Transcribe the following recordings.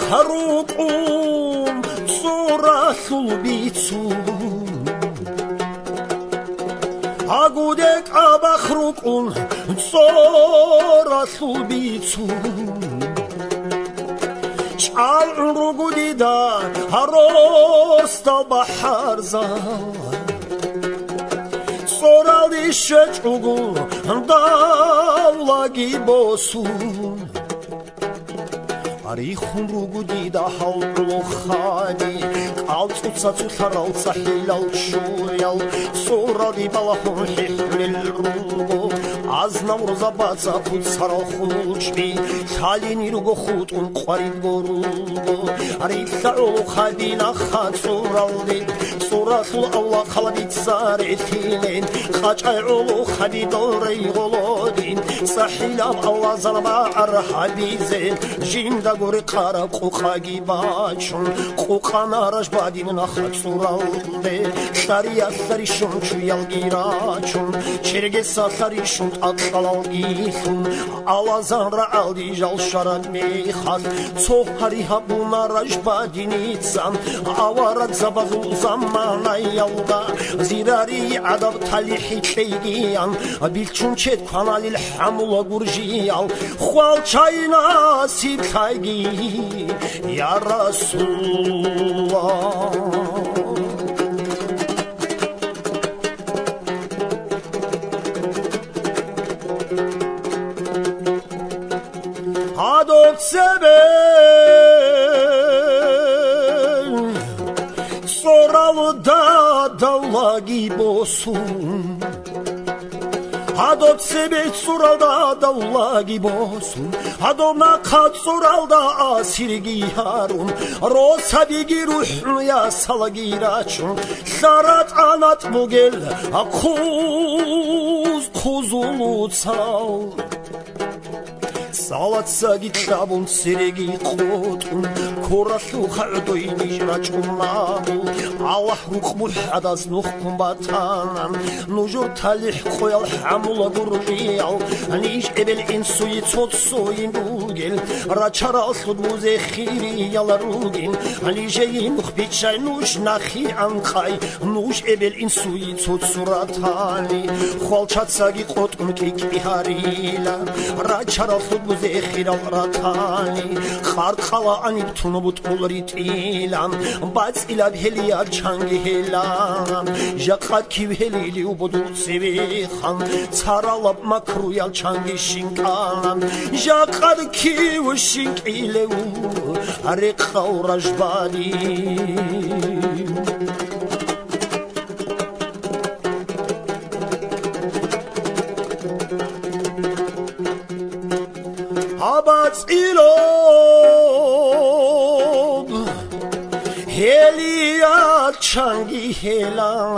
ხარუკუმ სურასულ ბიცუ აგუდე კაბახრუკუმ სურასულ ბიცუ ჭალრუგუდიდა აროსტა ბაჰარზა სორალი შეჭუგუ დავლაგი ბოსუ არი ხუმრუგუდიდა ჰალყლო ხანი ყალწუცაცუ ხარალცა ჰილალ შურიალ სორალი ბალახონ ჰილრუგო აზნავროზა ბაცა ფუცარო ხულჭი ხალინი რუგო ხუტუნ ყვარი გორუგო არი ხარო ხადინა ხაცურალდი სურასულ აულა ხალადით სარეთილენ ხაჭარო ხადი დორე ღოლოდინ საჰილამ აულა ზალმა არჰაბიზენ ჟინდა გორი ყარა ყუყაგი ბაჩუნ ყუყანარაშ ბადინა ხაცურალდე შარია სარიშუნ ჩიალგირაჩუნ ჩერგე სასარიშუნ ატყალალგიხუნ ალაზანრა ალდი ჟალშარად მიხარ ცოჰარი ჰაბუნარაშ ბადინიცამ ავარად ზაბაზულ ზამანაიალდა ზირარი ადაბ თალიხი ჩეიგიან ბილჩუნჩეთ ქვანალილ ჰამულა გურჟიალ ხვალ ჩაინა სიფხაიგი ია რასულალლაჰ ადოცებე სორალო დავლაგი ბოსუ ადოცებე სურალდა დავლაგი ბოსუ ადონა ხაცურალდა ასირგი ჰარუნ როსაბიგი რუჰია სალგირაჩუნ სარატანატ მოგელ ხუზ ხუზულუცალ სალაცაგი ჩაბუნ სირიგი ყოტუნ ქორასუ ხარდოინი რაჭუმამუ ალაჰ რუყმულ ჰადას ნუხკუმ ბათანან ნუჟურ თალიხ ყოյალ ჰამულა გურიალ ნიშ ებელ ინსუი ცოცოინ ბუგელ რაჩარალ სუდმუზე ხირიალ რუგინ ნიჟეინ ხბიჩაი ნუშ ნახი ანხაი ნუშ ებელ ინსუი ცოცურათალი ხვალჩაცაგი ყოტუნ კიკიჰარილა რაჩარალ ზეხირალ რათანი ხარყალა ანი თუნობუტ ულრიტილამ ბაცილა ბჰელია ჩანგი ჰელამ ჟაყად ქივჰელი უბოდუ ცივიხამ ცარალა მაქრუიალ ჩანგი შინკალამ ჟაყად ქივ შინკილეუ არი ყაურაჟბადი ილობ ჰელია ჩანგი ჰელამ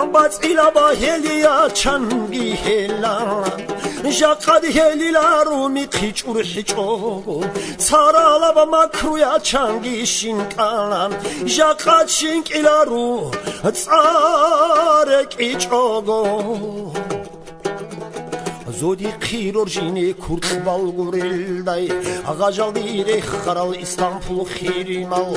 ამბაწილაბა ჰელია ჩანგი ჰელამ ჟაყად ჰელილა რუმი ხიჭურ ხიჭოგო ცარალაბა მაქრუია ჩანგი შინკალამ ჟაყად შინკილა ru წარე კიჭოგო ზოდი ხირორჟინე ქურთბალგურელდაი აღაჟალდირე ხარალ ისტანბულ ხირიმალ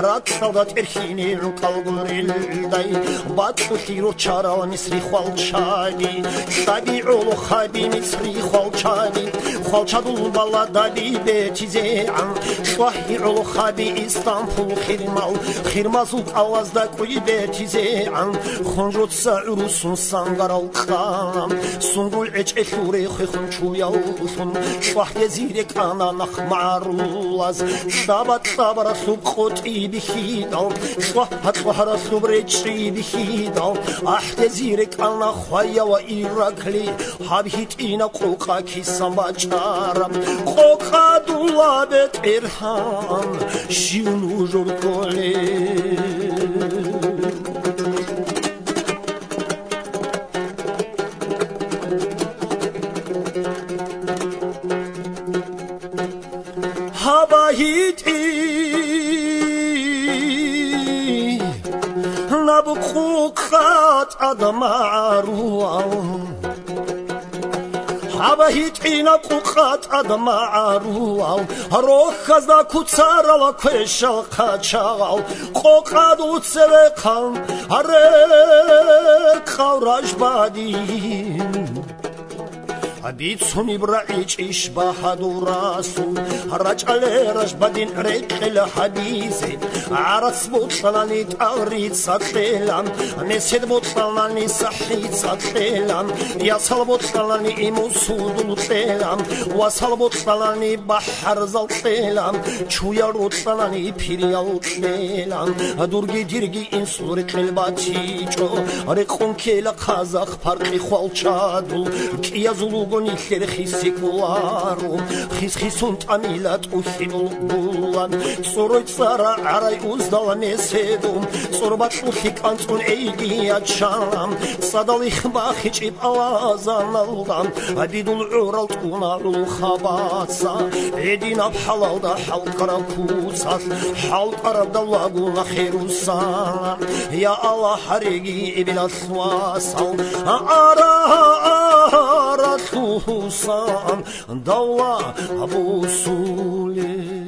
რაცავდა ტერხინე რუკალგურელდაი ბატუ ხირო ჩარალ მისრი ხვალჩადი საბიულო ხადი მისრი ხვალჩადი ხვალჩადულ ბალადადი ბეთიზე ან შვაჰიულო ხადი ისტანბულ ხირიმალ ხირმაზულ ყავაზდა ყუი ბეთიზე ან ხონჯოცა ურუსუნ სანგარალ ყამ სუნგულ ეჭეშურე ხეხუნ ჩუიალუსუნ შვაჰე ზირე კანა ნახმარულაზ შაბათ საბარა სუბყოტი ბიხიდალ შვაჰა ხვაჰარა სუბრეჭი ბიხიდალ აჰე ზირე კანა ხვაიავა ირაკლი ჰაბჰიტინა ყოყა ქისამბაჭარა ყოყა დულაბე ტერჰან შიუნუ ჟორკოლე habahiti nabukhat adamaru აბაჰიტინა ყუყატ ადმაარულალ როხაზდა ქუცარალა ქვეშალ ხაჩაღალ ყოყად უცევე ხალ არე ყავრაჟბადი Abitsuni braichish bahadurasu Rachale rajbadin reqil hadize Aras butlanit arit satlelam Nesid butlanani sahit satlelam Yasal butlanani imusudul telam Wasal butlanani bahar zaltelam Çuyar butlanani piryal telam Durgi dirgi insuri qilbaticho Reqon kela qazaq parqi xvalchadul Kiyazulu გონი ხერხი სიკულარო ხის ხისუნტანილად უხინულ გულან სწოროი წარა არაი უზდალანე სედო სწორბად უხი კანწუნ ეიგია ჩალამ სადალი ხბახი ჭიპალაზანალდამ ადიდულ ურალ ტუნარულ ხაბაცა ედინა ფალალდა ჰალყარა ქუცას ჰალყარა და ლაგუნა ხერუსა ია ალა ჰარიგი იბილასვასალ არა Husan Davla Abu Sule